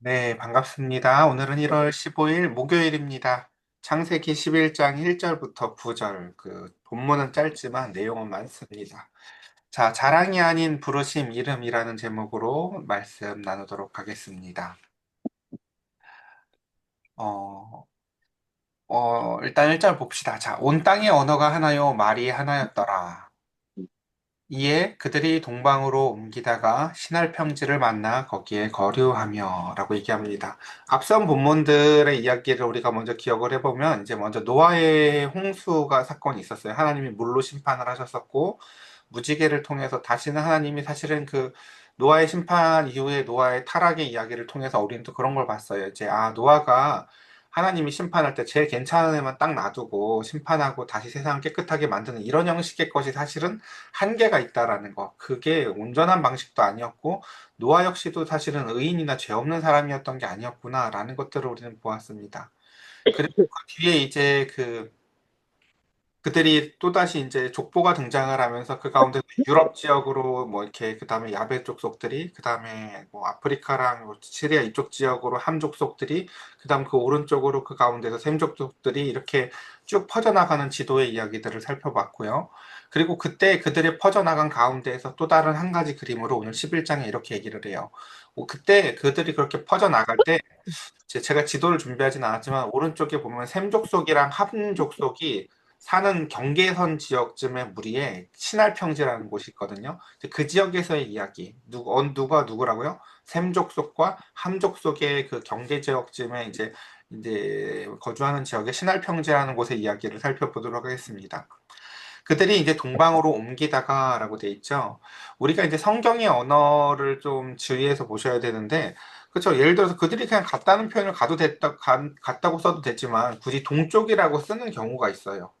네, 반갑습니다. 오늘은 1월 15일 목요일입니다. 창세기 11장 1절부터 9절, 본문은 짧지만 내용은 많습니다. 자, 자랑이 아닌 부르심 이름이라는 제목으로 말씀 나누도록 하겠습니다. 어, 일단 1절 봅시다. 자, 온 땅의 언어가 하나요, 말이 하나였더라. 이에 그들이 동방으로 옮기다가 신할 평지를 만나 거기에 거류하며 라고 얘기합니다. 앞선 본문들의 이야기를 우리가 먼저 기억을 해보면 이제 먼저 노아의 홍수가 사건이 있었어요. 하나님이 물로 심판을 하셨었고 무지개를 통해서 다시는 하나님이 사실은 노아의 심판 이후에 노아의 타락의 이야기를 통해서 우리는 또 그런 걸 봤어요. 이제 노아가 하나님이 심판할 때 제일 괜찮은 애만 딱 놔두고 심판하고 다시 세상을 깨끗하게 만드는 이런 형식의 것이 사실은 한계가 있다라는 거. 그게 온전한 방식도 아니었고, 노아 역시도 사실은 의인이나 죄 없는 사람이었던 게 아니었구나라는 것들을 우리는 보았습니다. 그리고 그 뒤에 이제 그들이 또다시 이제 족보가 등장을 하면서 그 가운데 유럽 지역으로 뭐 이렇게 그다음에 야베 족속들이 그다음에 뭐 아프리카랑 뭐 시리아 이쪽 지역으로 함 족속들이 그다음 그 오른쪽으로 그 가운데서 셈 족속들이 이렇게 쭉 퍼져나가는 지도의 이야기들을 살펴봤고요. 그리고 그때 그들이 퍼져나간 가운데에서 또 다른 한 가지 그림으로 오늘 11장에 이렇게 얘기를 해요. 그때 그들이 그렇게 퍼져나갈 때 제가 지도를 준비하진 않았지만 오른쪽에 보면 샘 족속이랑 함 족속이 사는 경계선 지역쯤의 무리에 신할평지라는 곳이 있거든요. 그 지역에서의 이야기, 누가 누구라고요? 샘 족속과 함 족속의 그 경계 지역쯤에 이제 거주하는 지역의 신할평지라는 곳의 이야기를 살펴보도록 하겠습니다. 그들이 이제 동방으로 옮기다가라고 돼 있죠. 우리가 이제 성경의 언어를 좀 주의해서 보셔야 되는데, 그렇죠. 예를 들어서 그들이 그냥 갔다는 표현을 갔다고 써도 되지만 굳이 동쪽이라고 쓰는 경우가 있어요.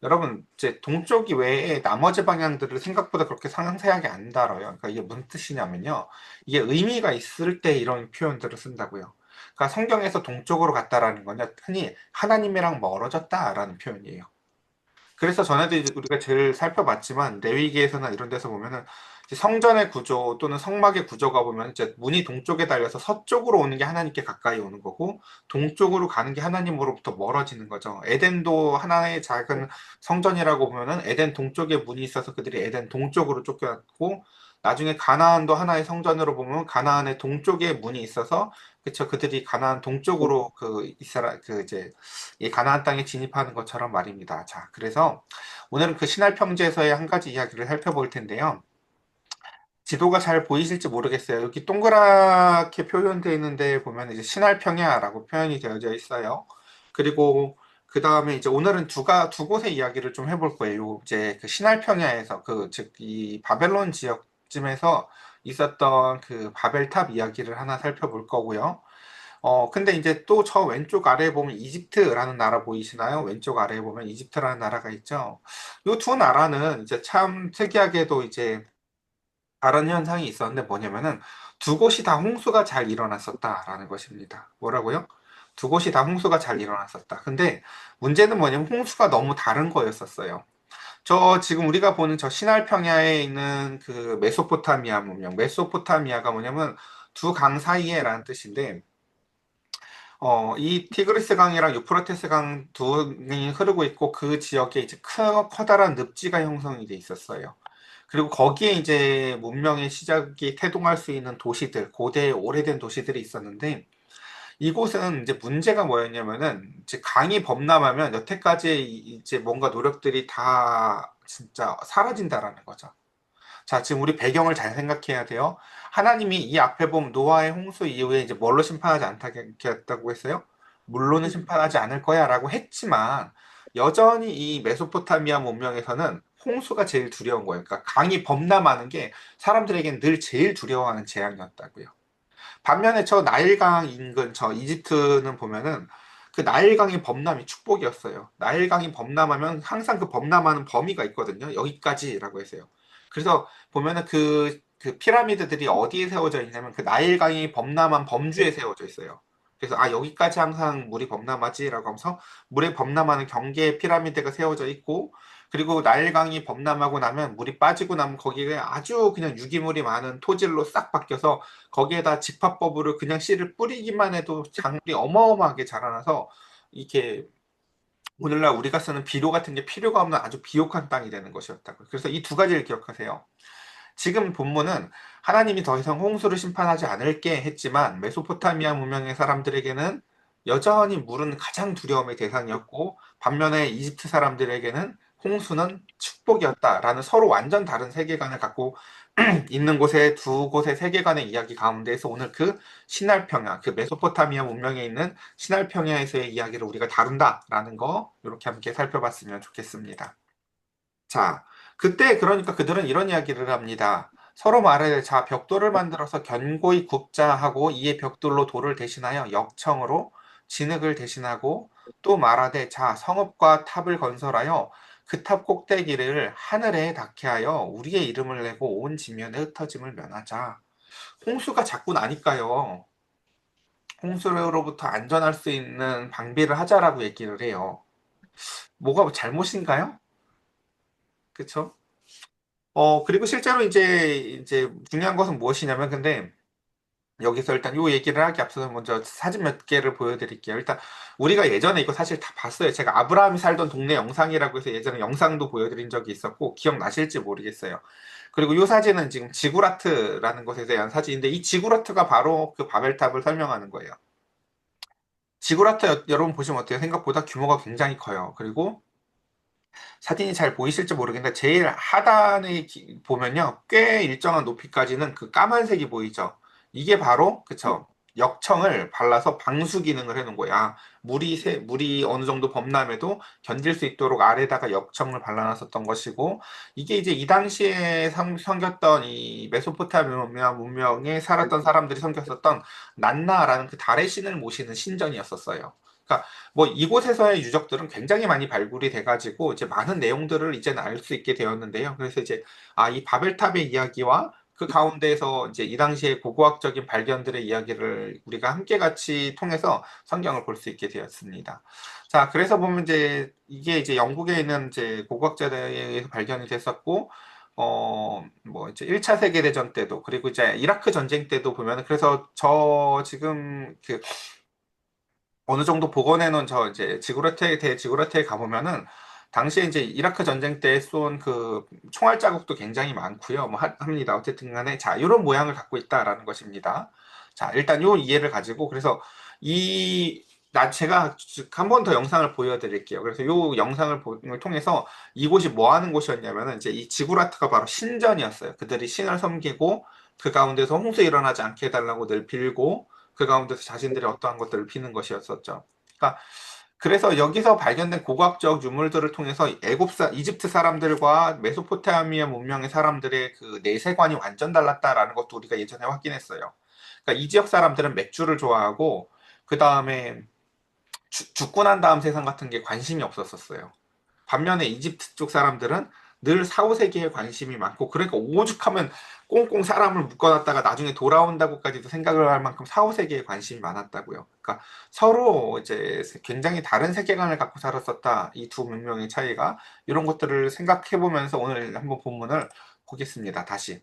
여러분, 이제 동쪽이 외에 나머지 방향들을 생각보다 그렇게 상세하게 안 다뤄요. 그러니까 이게 무슨 뜻이냐면요. 이게 의미가 있을 때 이런 표현들을 쓴다고요. 그러니까 성경에서 동쪽으로 갔다라는 거냐, 흔히 하나님이랑 멀어졌다라는 표현이에요. 그래서 전에도 이제 우리가 제일 살펴봤지만 레위기에서나 이런 데서 보면은 이제 성전의 구조 또는 성막의 구조가 보면 이제 문이 동쪽에 달려서 서쪽으로 오는 게 하나님께 가까이 오는 거고 동쪽으로 가는 게 하나님으로부터 멀어지는 거죠. 에덴도 하나의 작은 성전이라고 보면은 에덴 동쪽에 문이 있어서 그들이 에덴 동쪽으로 쫓겨났고 나중에 가나안도 하나의 성전으로 보면 가나안의 동쪽에 문이 있어서 그쵸 그들이 가나안 동쪽으로 이제 이 가나안 땅에 진입하는 것처럼 말입니다. 자, 그래서 오늘은 그 신할 평지에서의 한 가지 이야기를 살펴볼 텐데요. 지도가 잘 보이실지 모르겠어요. 여기 동그랗게 표현되어 있는데 보면 이제 신할 평야라고 표현이 되어져 있어요. 그리고 그 다음에 이제 오늘은 두 곳의 이야기를 좀 해볼 거예요. 이제 그 신할 평야에서 즉 이 바벨론 지역쯤에서 있었던 그 바벨탑 이야기를 하나 살펴볼 거고요. 근데 이제 또 저 왼쪽 아래에 보면 이집트라는 나라 보이시나요? 왼쪽 아래에 보면 이집트라는 나라가 있죠. 이 두 나라는 이제 참 특이하게도 이제 다른 현상이 있었는데 뭐냐면은 두 곳이 다 홍수가 잘 일어났었다라는 것입니다. 뭐라고요? 두 곳이 다 홍수가 잘 일어났었다. 근데 문제는 뭐냐면 홍수가 너무 다른 거였었어요. 저 지금 우리가 보는 저 시날 평야에 있는 그 메소포타미아 문명, 메소포타미아가 뭐냐면 두 강 사이에라는 뜻인데 이 티그리스 강이랑 유프라테스 강 두 강이 흐르고 있고 그 지역에 이제 커다란 늪지가 형성이 돼 있었어요. 그리고 거기에 이제 문명의 시작이 태동할 수 있는 도시들, 고대 오래된 도시들이 있었는데 이곳은 이제 문제가 뭐였냐면은 이제 강이 범람하면 여태까지 이제 뭔가 노력들이 다 진짜 사라진다라는 거죠. 자, 지금 우리 배경을 잘 생각해야 돼요. 하나님이 이 앞에 보면 노아의 홍수 이후에 이제 뭘로 심판하지 않겠다고 했어요? 물로는 심판하지 않을 거야 라고 했지만 여전히 이 메소포타미아 문명에서는 홍수가 제일 두려운 거예요. 그러니까 강이 범람하는 게 사람들에겐 늘 제일 두려워하는 재앙이었다고요. 반면에 저 나일강 인근 저 이집트는 보면은 그 나일강의 범람이 축복이었어요. 나일강이 범람하면 항상 그 범람하는 범위가 있거든요. 여기까지라고 했어요. 그래서 보면은 그 피라미드들이 어디에 세워져 있냐면 그 나일강이 범람한 범주에 세워져 있어요. 그래서 여기까지 항상 물이 범람하지라고 하면서 물에 범람하는 경계의 피라미드가 세워져 있고 그리고 나일강이 범람하고 나면 물이 빠지고 나면 거기에 아주 그냥 유기물이 많은 토질로 싹 바뀌어서 거기에다 집합버블을 그냥 씨를 뿌리기만 해도 작물이 어마어마하게 자라나서 이렇게 오늘날 우리가 쓰는 비료 같은 게 필요가 없는 아주 비옥한 땅이 되는 것이었다고요. 그래서 이 두 가지를 기억하세요. 지금 본문은 하나님이 더 이상 홍수를 심판하지 않을게 했지만 메소포타미아 문명의 사람들에게는 여전히 물은 가장 두려움의 대상이었고 반면에 이집트 사람들에게는 홍수는 축복이었다라는 서로 완전 다른 세계관을 갖고 있는 곳의 두 곳의 세계관의 이야기 가운데에서 오늘 그 시날평야, 그 메소포타미아 문명에 있는 시날평야에서의 이야기를 우리가 다룬다라는 거 이렇게 함께 살펴봤으면 좋겠습니다. 자, 그때 그러니까 그들은 이런 이야기를 합니다. 서로 말해, 자, 벽돌을 만들어서 견고히 굽자 하고 이에 벽돌로 돌을 대신하여 역청으로 진흙을 대신하고 또 말하되, 자, 성읍과 탑을 건설하여 그 탑 꼭대기를 하늘에 닿게 하여 우리의 이름을 내고 온 지면에 흩어짐을 면하자. 홍수가 자꾸 나니까요. 홍수로부터 안전할 수 있는 방비를 하자라고 얘기를 해요. 뭐가 잘못인가요? 그쵸? 그리고 실제로 이제 중요한 것은 무엇이냐면, 근데 여기서 일단 요 얘기를 하기 앞서서 먼저 사진 몇 개를 보여드릴게요. 일단 우리가 예전에 이거 사실 다 봤어요. 제가 아브라함이 살던 동네 영상이라고 해서 예전에 영상도 보여드린 적이 있었고, 기억나실지 모르겠어요. 그리고 요 사진은 지금 지구라트라는 것에 대한 사진인데, 이 지구라트가 바로 그 바벨탑을 설명하는 거예요. 지구라트 여러분 보시면 어때요? 생각보다 규모가 굉장히 커요. 그리고 사진이 잘 보이실지 모르겠는데 제일 하단에 보면요. 꽤 일정한 높이까지는 그 까만색이 보이죠. 이게 바로 그쵸. 역청을 발라서 방수 기능을 해놓은 거야. 물이 어느 정도 범람해도 견딜 수 있도록 아래다가 역청을 발라놨었던 것이고 이게 이제 이 당시에 섬겼던 이 메소포타미아 문명에 살았던 사람들이 섬겼었던 난나라는 그 달의 신을 모시는 신전이었었어요. 그러니까 뭐 이곳에서의 유적들은 굉장히 많이 발굴이 돼가지고 이제 많은 내용들을 이제는 알 수 있게 되었는데요. 그래서 이제 이 바벨탑의 이야기와 그 가운데에서 이제 이 당시의 고고학적인 발견들의 이야기를 우리가 함께 같이 통해서 성경을 볼 수 있게 되었습니다. 자, 그래서 보면 이제 이게 이제 영국에 있는 이제 고고학자들에 의해서 발견이 됐었고, 뭐 이제 1차 세계대전 때도 그리고 이제 이라크 전쟁 때도 보면은 그래서 저 지금 그 어느 정도 복원해 놓은 저 이제 지구라트에 가보면은 당시에 이제 이라크 전쟁 때 쏜 그 총알 자국도 굉장히 많고요. 뭐 합니다. 어쨌든 간에 자, 이런 모양을 갖고 있다라는 것입니다. 자, 일단 요 이해를 가지고 그래서 제가 한 번 더 영상을 보여드릴게요. 그래서 요 영상을 통해서 이곳이 뭐 하는 곳이었냐면은 이제 이 지구라트가 바로 신전이었어요. 그들이 신을 섬기고 그 가운데서 홍수 일어나지 않게 해달라고 늘 빌고 그 가운데서 자신들의 어떠한 것들을 비는 것이었었죠. 그러니까 그래서 여기서 발견된 고고학적 유물들을 통해서 이집트 사람들과 메소포타미아 문명의 사람들의 그 내세관이 완전 달랐다라는 것도 우리가 예전에 확인했어요. 그러니까 이 지역 사람들은 맥주를 좋아하고 그 다음에 죽고 난 다음 세상 같은 게 관심이 없었었어요. 반면에 이집트 쪽 사람들은 늘 4, 5세기에 관심이 많고 그러니까 오죽하면 꽁꽁 사람을 묶어놨다가 나중에 돌아온다고까지도 생각을 할 만큼 4, 5세기에 관심이 많았다고요. 그러니까 서로 이제 굉장히 다른 세계관을 갖고 살았었다. 이 두 문명의 차이가 이런 것들을 생각해 보면서 오늘 한번 본문을 보겠습니다. 다시.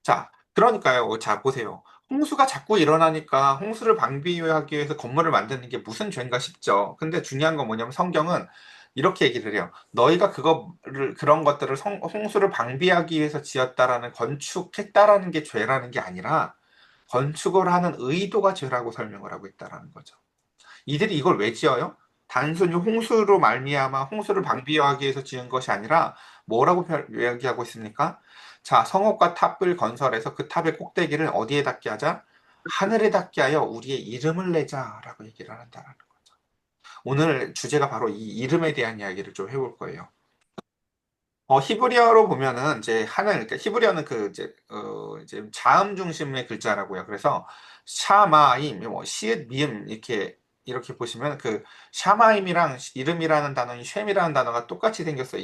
자, 그러니까요. 자, 보세요. 홍수가 자꾸 일어나니까 홍수를 방비하기 위해서 건물을 만드는 게 무슨 죄인가 싶죠. 근데 중요한 건 뭐냐면 성경은 이렇게 얘기를 해요. 너희가 그런 것들을 홍수를 방비하기 위해서 지었다라는 건축했다라는 게 죄라는 게 아니라 건축을 하는 의도가 죄라고 설명을 하고 있다라는 거죠. 이들이 이걸 왜 지어요? 단순히 홍수로 말미암아 홍수를 방비하기 위해서 지은 것이 아니라 뭐라고 이야기하고 있습니까? 자, 성읍과 탑을 건설해서 그 탑의 꼭대기를 어디에 닿게 하자? 하늘에 닿게 하여 우리의 이름을 내자라고 얘기를 한다는 거죠. 오늘 주제가 바로 이 이름에 대한 이야기를 좀 해볼 거예요. 히브리어로 보면은 이제 그러니까 히브리어는 그 이제 자음 중심의 글자라고요. 그래서 샤마임, 뭐 시읒, 미음 이렇게 보시면 그 샤마임이랑 이름이라는 단어인 쉔이라는 단어가 똑같이 생겼어요.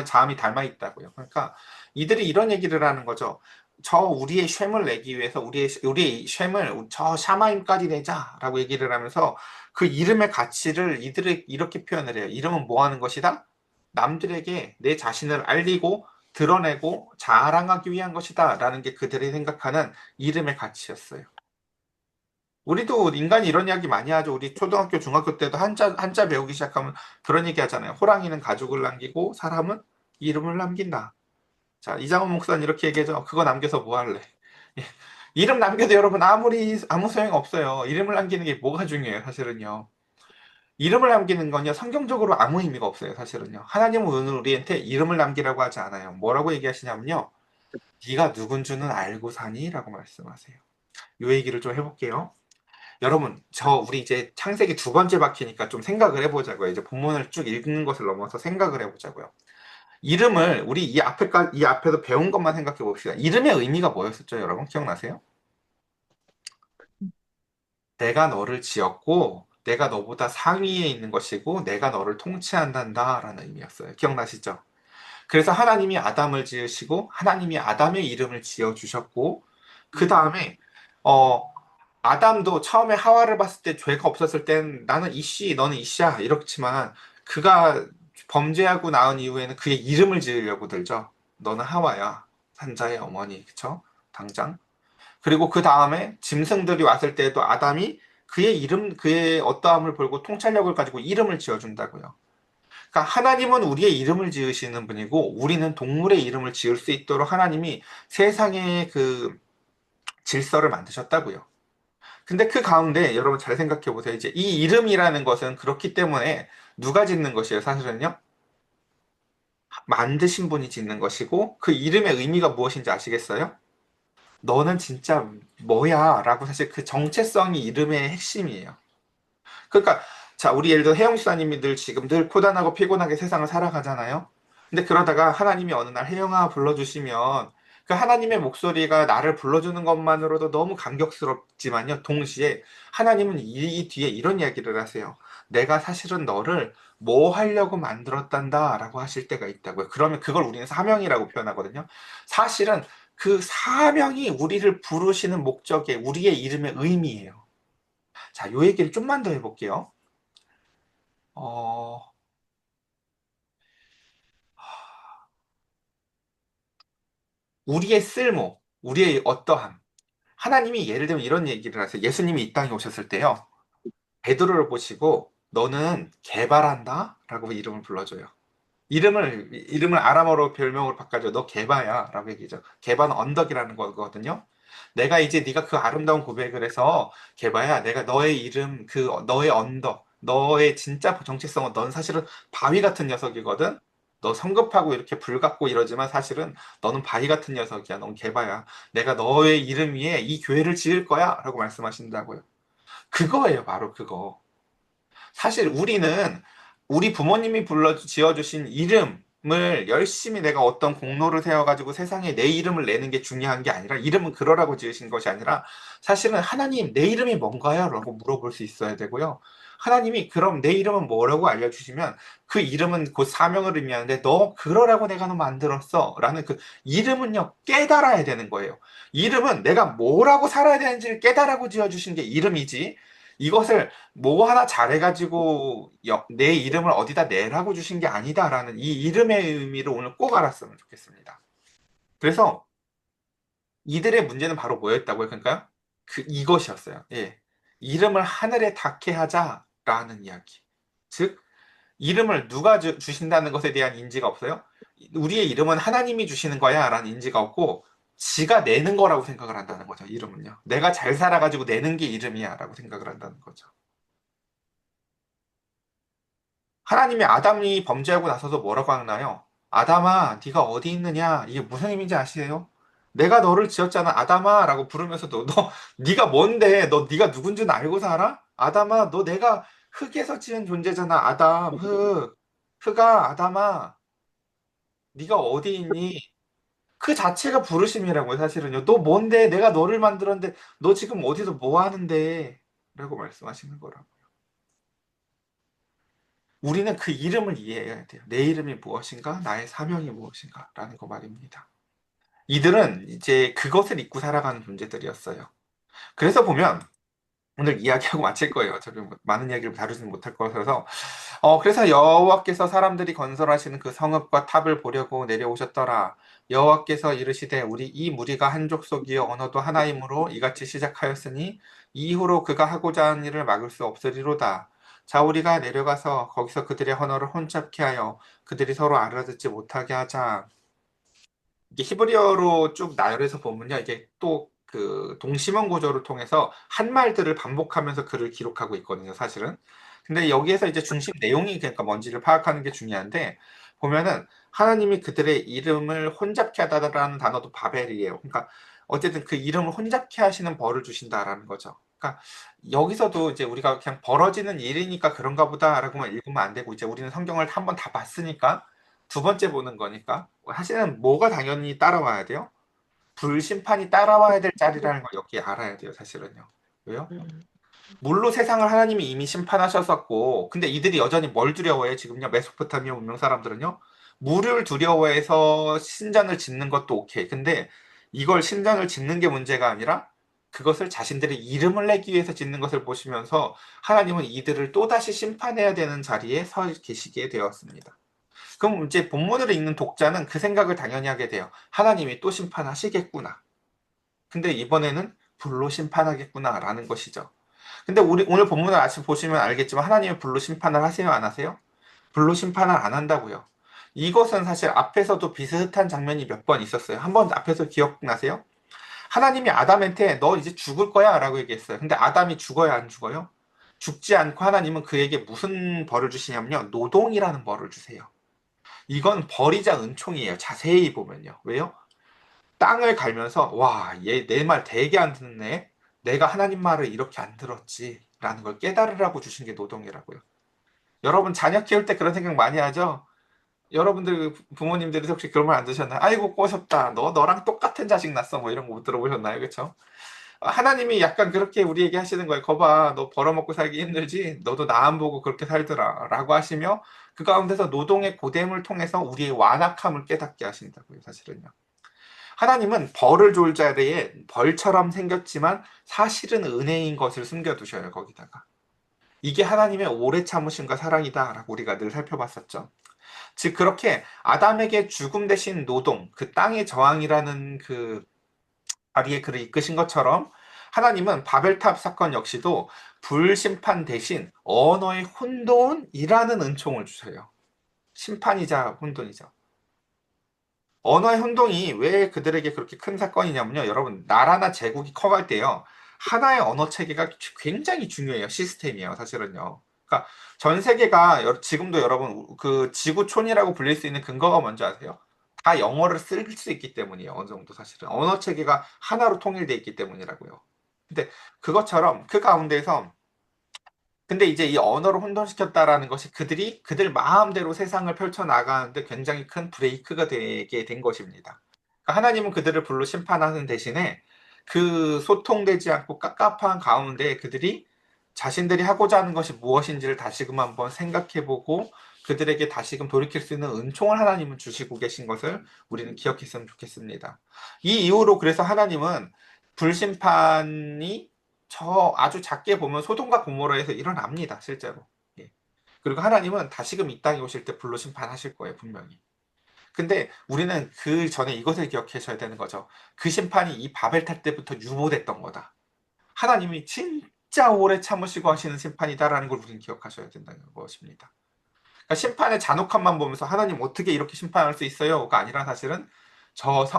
자음이 닮아 있다고요. 그러니까 이들이 이런 얘기를 하는 거죠. 저 우리의 쉔을 내기 위해서 우리의 쉔을 저 샤마임까지 내자라고 얘기를 하면서 그 이름의 가치를 이들이 이렇게 표현을 해요. 이름은 뭐 하는 것이다? 남들에게 내 자신을 알리고 드러내고 자랑하기 위한 것이다 라는 게 그들이 생각하는 이름의 가치였어요. 우리도 인간이 이런 이야기 많이 하죠. 우리 초등학교, 중학교 때도 한자 배우기 시작하면 그런 얘기 하잖아요. 호랑이는 가죽을 남기고 사람은 이름을 남긴다. 자, 이장원 목사는 이렇게 얘기하죠. 그거 남겨서 뭐 할래? 이름 남겨도 여러분 아무 소용 없어요. 이름을 남기는 게 뭐가 중요해요, 사실은요. 이름을 남기는 건요, 성경적으로 아무 의미가 없어요, 사실은요. 하나님은 오늘 우리한테 이름을 남기라고 하지 않아요. 뭐라고 얘기하시냐면요. 네가 누군 줄은 알고 사니? 라고 말씀하세요. 이 얘기를 좀 해볼게요. 여러분, 우리 이제 창세기 두 번째 바퀴니까 좀 생각을 해보자고요. 이제 본문을 쭉 읽는 것을 넘어서 생각을 해보자고요. 이름을 우리 이 앞에서 배운 것만 생각해 봅시다. 이름의 의미가 뭐였었죠, 여러분? 기억나세요? 내가 너를 지었고, 내가 너보다 상위에 있는 것이고, 내가 너를 통치한단다 라는 의미였어요. 기억나시죠? 그래서 하나님이 아담을 지으시고, 하나님이 아담의 이름을 지어주셨고, 그 다음에, 어, 아담도 처음에 하와를 봤을 때 죄가 없었을 땐 나는 이씨, 너는 이씨야. 이렇지만 그가 범죄하고 나온 이후에는 그의 이름을 지으려고 들죠. 너는 하와야. 산자의 어머니. 그쵸? 당장. 그리고 그 다음에 짐승들이 왔을 때도 아담이 그의 어떠함을 보고 통찰력을 가지고 이름을 지어준다고요. 그러니까 하나님은 우리의 이름을 지으시는 분이고 우리는 동물의 이름을 지을 수 있도록 하나님이 세상의 그 질서를 만드셨다고요. 근데 그 가운데 여러분 잘 생각해 보세요. 이제 이 이름이라는 것은 그렇기 때문에 누가 짓는 것이에요, 사실은요? 만드신 분이 짓는 것이고 그 이름의 의미가 무엇인지 아시겠어요? 너는 진짜 뭐야? 라고 사실 그 정체성이 이름의 핵심이에요. 그러니까 자, 우리 예를 들어 혜영 수사님이 지금 늘 고단하고 피곤하게 세상을 살아가잖아요. 근데 그러다가 하나님이 어느 날 혜영아 불러주시면 그 하나님의 목소리가 나를 불러주는 것만으로도 너무 감격스럽지만요. 동시에 하나님은 이 뒤에 이런 이야기를 하세요. 내가 사실은 너를 뭐 하려고 만들었단다 라고 하실 때가 있다고요. 그러면 그걸 우리는 사명이라고 표현하거든요. 사실은 그 사명이 우리를 부르시는 목적의 우리의 이름의 의미예요. 자, 요 얘기를 좀만 더 해볼게요. 어, 우리의 쓸모, 우리의 어떠함. 하나님이 예를 들면 이런 얘기를 하세요. 예수님이 이 땅에 오셨을 때요. 베드로를 보시고 너는 개발한다? 라고 이름을 불러줘요. 이름을 아람어로 별명으로 바꿔줘. 너 개바야. 라고 얘기죠. 개바는 언덕이라는 거거든요. 내가 이제 네가 그 아름다운 고백을 해서 개바야, 내가 너의 이름, 너의 언덕, 너의 진짜 정체성은 넌 사실은 바위 같은 녀석이거든. 너 성급하고 이렇게 불같고 이러지만 사실은 너는 바위 같은 녀석이야. 넌 개바야. 내가 너의 이름 위에 이 교회를 지을 거야. 라고 말씀하신다고요. 그거예요, 바로 그거. 사실 우리 부모님이 지어주신 이름을 열심히 내가 어떤 공로를 세워가지고 세상에 내 이름을 내는 게 중요한 게 아니라 이름은 그러라고 지으신 것이 아니라 사실은 하나님 내 이름이 뭔가요? 라고 물어볼 수 있어야 되고요. 하나님이 그럼 내 이름은 뭐라고 알려주시면 그 이름은 곧 사명을 의미하는데 너 그러라고 내가 너 만들었어 라는 그 이름은요 깨달아야 되는 거예요. 이름은 내가 뭐라고 살아야 되는지를 깨달아고 지어주신 게 이름이지 이것을 뭐 하나 잘해가지고 내 이름을 어디다 내라고 주신 게 아니다라는 이 이름의 의미를 오늘 꼭 알았으면 좋겠습니다. 그래서 이들의 문제는 바로 뭐였다고요? 그러니까 이것이었어요. 예. 이름을 하늘에 닿게 하자라는 이야기. 즉 이름을 누가 주신다는 것에 대한 인지가 없어요. 우리의 이름은 하나님이 주시는 거야 라는 인지가 없고 지가 내는 거라고 생각을 한다는 거죠. 이름은요. 내가 잘 살아가지고 내는 게 이름이야 라고 생각을 한다는 거죠. 하나님이 아담이 범죄하고 나서도 뭐라고 하나요? 아담아, 네가 어디 있느냐? 이게 무슨 의미인지 아시세요? 내가 너를 지었잖아, 아담아, 라고 부르면서도 네가 뭔데? 네가 누군지는 알고 살아? 아담아, 너 내가 흙에서 지은 존재잖아, 아담, 흙. 흙아, 아담아, 네가 어디 있니? 그 자체가 부르심이라고요, 사실은요. 너 뭔데? 내가 너를 만들었는데 너 지금 어디서 뭐 하는데? 라고 말씀하시는 거라고. 우리는 그 이름을 이해해야 돼요. 내 이름이 무엇인가? 나의 사명이 무엇인가? 라는 거 말입니다. 이들은 이제 그것을 잊고 살아가는 존재들이었어요. 그래서 보면 오늘 이야기하고 마칠 거예요. 어차피 뭐 많은 이야기를 다루지는 못할 거라서. 그래서 여호와께서 사람들이 건설하시는 그 성읍과 탑을 보려고 내려오셨더라. 여호와께서 이르시되 우리 이 무리가 한 족속이요 언어도 하나이므로 이같이 시작하였으니 이후로 그가 하고자 하는 일을 막을 수 없으리로다. 자 우리가 내려가서 거기서 그들의 언어를 혼잡케 하여 그들이 서로 알아듣지 못하게 하자. 이게 히브리어로 쭉 나열해서 보면요. 이게 또 그 동심원 구조를 통해서 한 말들을 반복하면서 글을 기록하고 있거든요, 사실은. 근데 여기에서 이제 중심 내용이 그러니까 뭔지를 파악하는 게 중요한데 보면은 하나님이 그들의 이름을 혼잡케 하다라는 단어도 바벨이에요. 그러니까 어쨌든 그 이름을 혼잡케 하시는 벌을 주신다라는 거죠. 그러니까 여기서도 이제 우리가 그냥 벌어지는 일이니까 그런가 보다라고만 읽으면 안 되고 이제 우리는 성경을 한번 다 봤으니까 두 번째 보는 거니까 사실은 뭐가 당연히 따라와야 돼요? 불심판이 따라와야 될 자리라는 걸 여기 알아야 돼요, 사실은요. 왜요? 음, 물로 세상을 하나님이 이미 심판하셨었고, 근데 이들이 여전히 뭘 두려워해요? 지금요, 메소포타미아 문명 사람들은요, 물을 두려워해서 신전을 짓는 것도 오케이. 근데 이걸 신전을 짓는 게 문제가 아니라 그것을 자신들의 이름을 내기 위해서 짓는 것을 보시면서 하나님은 이들을 또다시 심판해야 되는 자리에 서 계시게 되었습니다. 그럼 이제 본문을 읽는 독자는 그 생각을 당연히 하게 돼요. 하나님이 또 심판하시겠구나. 근데 이번에는 불로 심판하겠구나라는 것이죠. 근데 우리 오늘 본문을 아침 보시면 알겠지만 하나님이 불로 심판을 하세요, 안 하세요? 불로 심판을 안 한다고요. 이것은 사실 앞에서도 비슷한 장면이 몇 번 있었어요. 한번 앞에서 기억나세요? 하나님이 아담한테 너 이제 죽을 거야 라고 얘기했어요. 근데 아담이 죽어요, 안 죽어요? 죽지 않고 하나님은 그에게 무슨 벌을 주시냐면요. 노동이라는 벌을 주세요. 이건 벌이자 은총이에요. 자세히 보면요. 왜요? 땅을 갈면서 와, 얘 내 말 되게 안 듣네. 내가 하나님 말을 이렇게 안 들었지. 라는 걸 깨달으라고 주신 게 노동이라고요. 여러분 자녀 키울 때 그런 생각 많이 하죠? 여러분들 부모님들이 혹시 그런 말 안 드셨나요? 아이고 꼬셨다. 너랑 똑같은 자식 낳았어. 뭐 이런 거 못 들어보셨나요? 그렇죠? 하나님이 약간 그렇게 우리에게 하시는 거예요. 거봐, 너 벌어먹고 살기 힘들지? 너도 나 안 보고 그렇게 살더라. 라고 하시며 그 가운데서 노동의 고됨을 통해서 우리의 완악함을 깨닫게 하신다고요. 사실은요. 하나님은 벌을 줄 자리에 벌처럼 생겼지만 사실은 은혜인 것을 숨겨두셔요. 거기다가. 이게 하나님의 오래 참으심과 사랑이다라고 우리가 늘 살펴봤었죠. 즉 그렇게 아담에게 죽음 대신 노동, 그 땅의 저항이라는 그 자리에 그를 이끄신 것처럼 하나님은 바벨탑 사건 역시도 불심판 대신 언어의 혼돈이라는 은총을 주셔요. 심판이자 혼돈이죠. 언어의 혼동이 왜 그들에게 그렇게 큰 사건이냐면요. 여러분, 나라나 제국이 커갈 때요. 하나의 언어 체계가 굉장히 중요해요. 시스템이에요. 사실은요. 그러니까 전 세계가 지금도 여러분 그 지구촌이라고 불릴 수 있는 근거가 뭔지 아세요? 다 영어를 쓸 수 있기 때문이에요. 어느 정도 사실은. 언어 체계가 하나로 통일돼 있기 때문이라고요. 근데 그것처럼 그 가운데서 근데 이제 이 언어를 혼돈시켰다라는 것이 그들이 그들 마음대로 세상을 펼쳐나가는데 굉장히 큰 브레이크가 되게 된 것입니다. 그러니까 하나님은 그들을 불로 심판하는 대신에 그 소통되지 않고 깝깝한 가운데 그들이 자신들이 하고자 하는 것이 무엇인지를 다시금 한번 생각해보고 그들에게 다시금 돌이킬 수 있는 은총을 하나님은 주시고 계신 것을 우리는 기억했으면 좋겠습니다. 이 이후로 그래서 하나님은 불심판이 저 아주 작게 보면 소돔과 고모라에서 일어납니다, 실제로. 예. 그리고 하나님은 다시금 이 땅에 오실 때 불로 심판하실 거예요, 분명히. 근데 우리는 그 전에 이것을 기억하셔야 되는 거죠. 그 심판이 이 바벨탑 때부터 유보됐던 거다. 하나님이 진짜 오래 참으시고 하시는 심판이다라는 걸 우리는 기억하셔야 된다는 것입니다. 그러니까 심판의 잔혹함만 보면서 하나님 어떻게 이렇게 심판할 수 있어요?가 아니라 사실은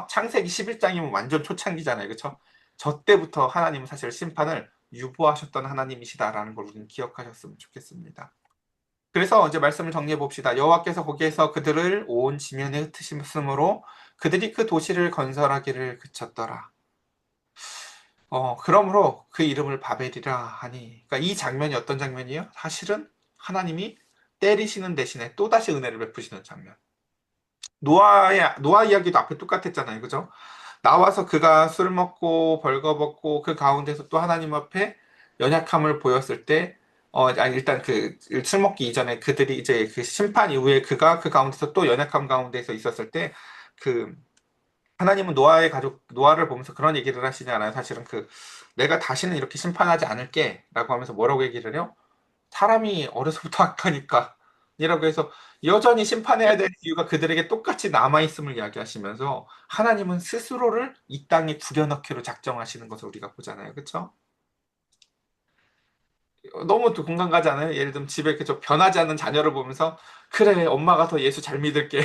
창세기 11장이면 완전 초창기잖아요. 그렇죠? 저 때부터 하나님은 사실 심판을 유보하셨던 하나님이시다라는 걸 우리는 기억하셨으면 좋겠습니다. 그래서 이제 말씀을 정리해 봅시다. 여호와께서 거기에서 그들을 온 지면에 흩으심으로 그들이 그 도시를 건설하기를 그쳤더라. 그러므로 그 이름을 바벨이라 하니. 그러니까 이 장면이 어떤 장면이에요? 사실은 하나님이 때리시는 대신에 또다시 은혜를 베푸시는 장면. 노아 이야기도 앞에 똑같았잖아요. 그죠? 나와서 그가 술 먹고 벌거벗고 그 가운데서 또 하나님 앞에 연약함을 보였을 때 아니, 일단 그 술 먹기 이전에 그들이 이제 그 심판 이후에 그가 그 가운데서 또 연약함 가운데서 있었을 때 그 하나님은 노아의 가족 노아를 보면서 그런 얘기를 하시지 않아요? 사실은 그 내가 다시는 이렇게 심판하지 않을게 라고 하면서 뭐라고 얘기를 해요? 사람이 어려서부터 악하니까 이라고 해서 여전히 심판해야 될 이유가 그들에게 똑같이 남아있음을 이야기하시면서 하나님은 스스로를 이 땅에 부려넣기로 작정하시는 것을 우리가 보잖아요. 그렇죠? 너무 또 공감 가지 않아요? 예를 들면 집에 그저 변하지 않는 자녀를 보면서 그래 엄마가 더 예수 잘 믿을게.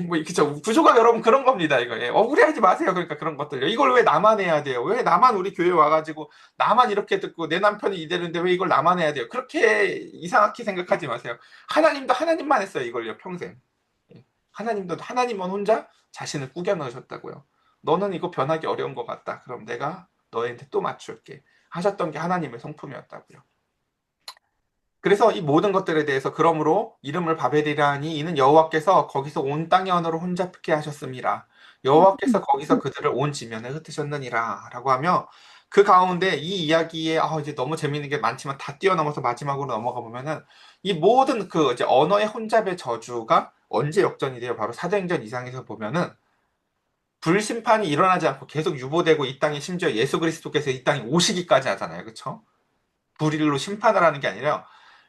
뭐 그쵸 구조가 여러분 그런 겁니다 이거. 예, 억울해하지 마세요. 그러니까 그런 것들요. 이걸 왜 나만 해야 돼요? 왜 나만 우리 교회 와가지고 나만 이렇게 듣고 내 남편이 이대로인데 왜 이걸 나만 해야 돼요? 그렇게 이상하게 생각하지 마세요. 하나님도 하나님만 했어요 이걸요 평생. 예. 하나님도 하나님은 혼자 자신을 꾸겨 넣으셨다고요. 너는 이거 변하기 어려운 것 같다. 그럼 내가 너한테 또 맞출게. 하셨던 게 하나님의 성품이었다고요. 그래서 이 모든 것들에 대해서 그러므로 이름을 바벨이라니 이는 여호와께서 거기서 온 땅의 언어로 혼잡케 하셨습니다. 여호와께서 거기서 그들을 온 지면에 흩으셨느니라 라고 하며 그 가운데 이 이야기에 이제 너무 재밌는 게 많지만 다 뛰어넘어서 마지막으로 넘어가 보면은 이 모든 그 이제 언어의 혼잡의 저주가 언제 역전이 돼요? 바로 사도행전 이상에서 보면은 불심판이 일어나지 않고 계속 유보되고 이 땅에 심지어 예수 그리스도께서 이 땅에 오시기까지 하잖아요. 그렇죠? 불의로 심판을 하는 게 아니라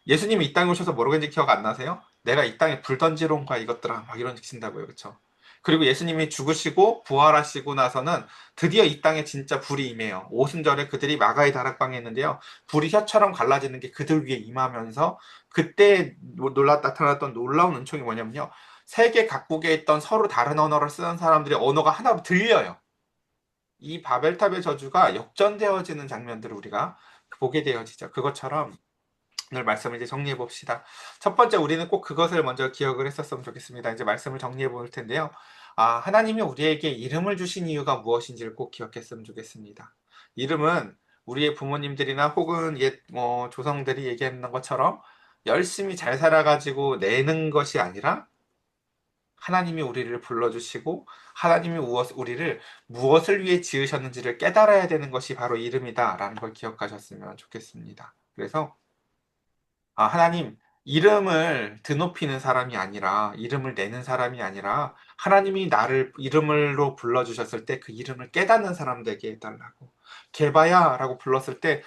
예수님이 이 땅에 오셔서 뭐라고 했는지 기억 안 나세요? 내가 이 땅에 불 던지러 온가 이것들아 막 이런 식신다고요. 그렇죠? 그리고 예수님이 죽으시고 부활하시고 나서는 드디어 이 땅에 진짜 불이 임해요. 오순절에 그들이 마가의 다락방에 있는데요. 불이 혀처럼 갈라지는 게 그들 위에 임하면서 그때 나타났던 놀라운 은총이 뭐냐면요. 세계 각국에 있던 서로 다른 언어를 쓰는 사람들의 언어가 하나로 들려요. 이 바벨탑의 저주가 역전되어지는 장면들을 우리가 보게 되어지죠. 그것처럼 오늘 말씀을 이제 정리해 봅시다. 첫 번째 우리는 꼭 그것을 먼저 기억을 했었으면 좋겠습니다. 이제 말씀을 정리해 볼 텐데요. 하나님이 우리에게 이름을 주신 이유가 무엇인지를 꼭 기억했으면 좋겠습니다. 이름은 우리의 부모님들이나 혹은 옛 조상들이 얘기했는 것처럼 열심히 잘 살아가지고 내는 것이 아니라 하나님이 우리를 불러주시고 하나님이 우리를 무엇을 위해 지으셨는지를 깨달아야 되는 것이 바로 이름이다라는 걸 기억하셨으면 좋겠습니다. 그래서 하나님, 이름을 드높이는 사람이 아니라, 이름을 내는 사람이 아니라, 하나님이 나를 이름으로 불러주셨을 때 그 이름을 깨닫는 사람 되게 해달라고. 개바야 라고 불렀을 때,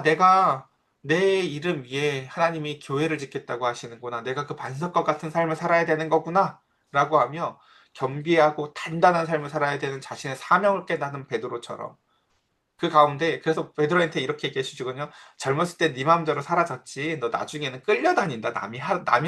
내가 내 이름 위에 하나님이 교회를 짓겠다고 하시는구나. 내가 그 반석과 같은 삶을 살아야 되는 거구나. 라고 하며, 겸비하고 단단한 삶을 살아야 되는 자신의 사명을 깨닫는 베드로처럼, 그 가운데 그래서 베드로한테 이렇게 얘기해 주시거든요. 젊었을 때 네 마음대로 살아졌지. 너 나중에는 끌려다닌다. 남이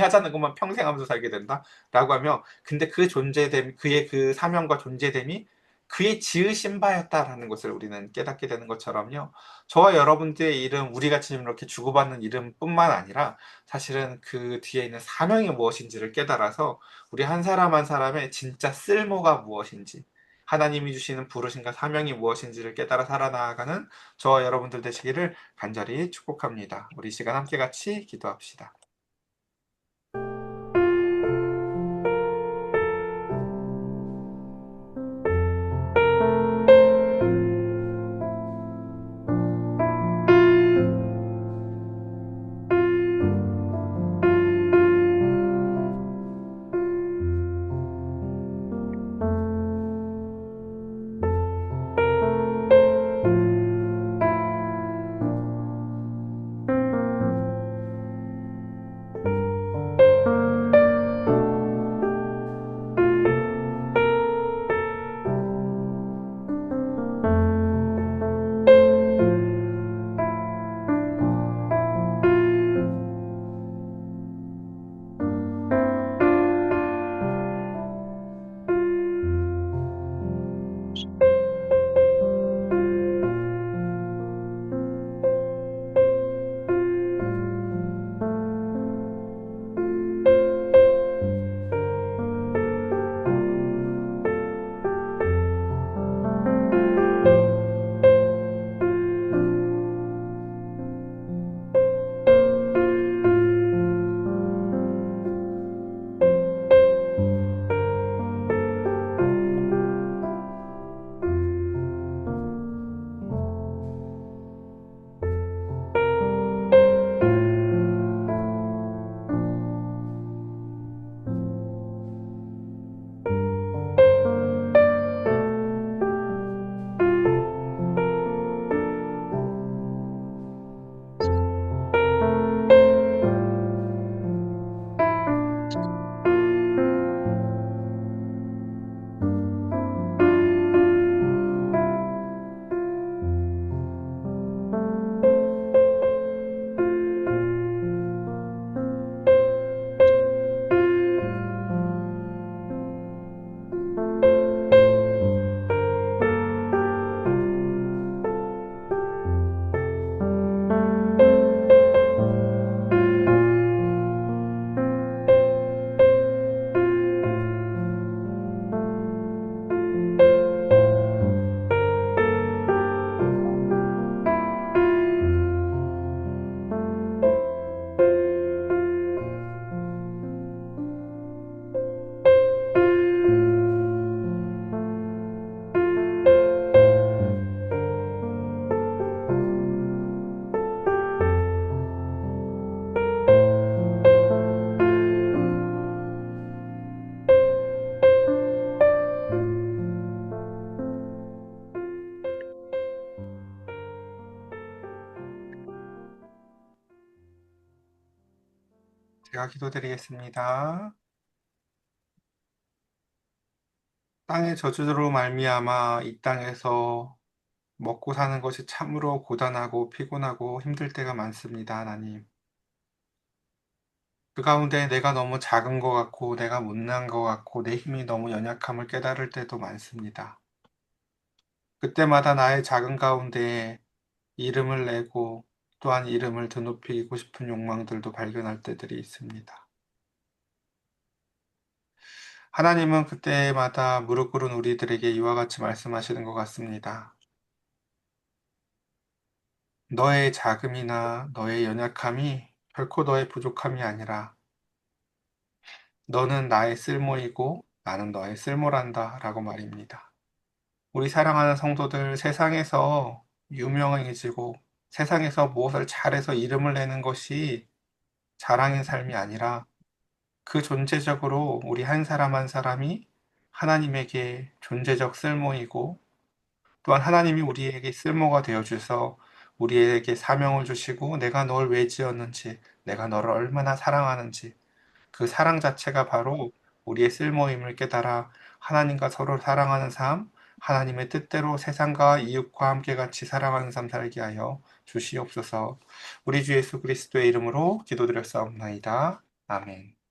하자는 것만 평생 하면서 살게 된다. 라고 하며 근데 그 존재됨 그의 그 사명과 존재됨이 그의 지으신 바였다라는 것을 우리는 깨닫게 되는 것처럼요. 저와 여러분들의 이름 우리가 지금 이렇게 주고받는 이름뿐만 아니라 사실은 그 뒤에 있는 사명이 무엇인지를 깨달아서 우리 한 사람 한 사람의 진짜 쓸모가 무엇인지 하나님이 주시는 부르심과 사명이 무엇인지를 깨달아 살아나가는 저와 여러분들 되시기를 간절히 축복합니다. 우리 시간 함께 같이 기도합시다. 제가 기도드리겠습니다. 땅의 저주로 말미암아 이 땅에서 먹고 사는 것이 참으로 고단하고 피곤하고 힘들 때가 많습니다, 하나님. 그 가운데 내가 너무 작은 것 같고, 내가 못난 것 같고, 내 힘이 너무 연약함을 깨달을 때도 많습니다. 그때마다 나의 작은 가운데 이름을 내고 또한 이름을 드높이고 싶은 욕망들도 발견할 때들이 있습니다. 하나님은 그때마다 무릎 꿇은 우리들에게 이와 같이 말씀하시는 것 같습니다. 너의 자금이나 너의 연약함이 결코 너의 부족함이 아니라 너는 나의 쓸모이고 나는 너의 쓸모란다 라고 말입니다. 우리 사랑하는 성도들 세상에서 유명해지고 세상에서 무엇을 잘해서 이름을 내는 것이 자랑인 삶이 아니라 그 존재적으로 우리 한 사람 한 사람이 하나님에게 존재적 쓸모이고 또한 하나님이 우리에게 쓸모가 되어 주셔서 우리에게 사명을 주시고 내가 널 왜 지었는지 내가 너를 얼마나 사랑하는지 그 사랑 자체가 바로 우리의 쓸모임을 깨달아 하나님과 서로 사랑하는 삶, 하나님의 뜻대로 세상과 이웃과 함께 같이 살아가는 삶 살게 하여 주시옵소서. 우리 주 예수 그리스도의 이름으로 기도드렸사옵나이다. 아멘.